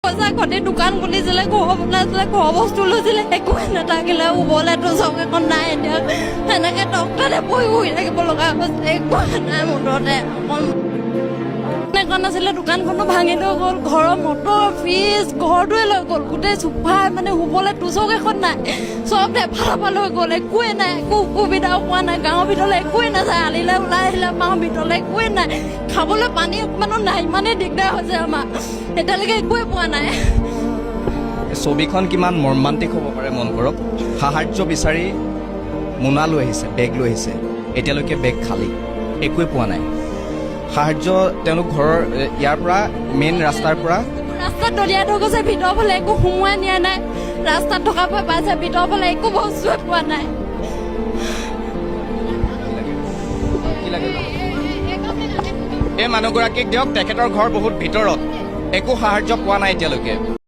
পইচা ঘটি দোকান খুলিছিলে, ঘৰ বনাইছিলে, ঘৰ বস্তু লৈছিলে, একোৱে নাথাকিলে। শুবলেতো চক এখন নাই এতিয়া, সেনেকে ডক্টৰে বহি শুই থাকিব লগা হৈছে। একোৱে নাই মুঠতে। এখন আছিলে, দোকানখনো ভাঙি লৈ গ'ল, ঘৰৰ মটৰ ফ্ৰিজ ঘৰটোৱে লৈ গ'ল, গোটেই চোফা মানে শুবলে তোচক এখন নাই, চব এফালৰ পৰা লৈ গ'ল। একোৱে নাই, একো সুবিধাও পোৱা নাই। গাঁৱৰ ভিতৰলৈ একোৱে নাযায়, আলিলে ওলাই আহিলে মাহৰ ভিতৰলৈ একোৱে নাই, খাবলৈ পানী অকমানো নাই, ইমানেই দিগদাৰ হৈছে আমাৰ। এতিয়ালৈকে একোৱে পোৱা নাই। ছবিখন কিমান মৰ্মান্তিক হ'ব পাৰে মন কৰক। সাহাৰ্য বিচাৰি মোনা লৈ আহিছে, বেগ লৈ আহিছে, এতিয়ালৈকে বেগ খালী, একোৱে পোৱা নাই। সাহাৰ্য তেওঁলোক ঘৰৰ ইয়াৰ পৰা মেইন ৰাস্তাৰ পৰা ৰাস্তাত দলিয়াই থৈ গৈছে, ভিতৰৰ ফালে একো সোমোৱাই নিয়া নাই। ৰাস্তাত থকা ভয় পাইছে, ভিতৰৰ ফালে একো বস্তুৱে পোৱা নাই। এই মানুহগৰাকীক দিয়ক, তেখেতৰ ঘৰ বহুত ভিতৰত, একো সাহাৰ্য পোৱা নাই এতিয়ালৈকে।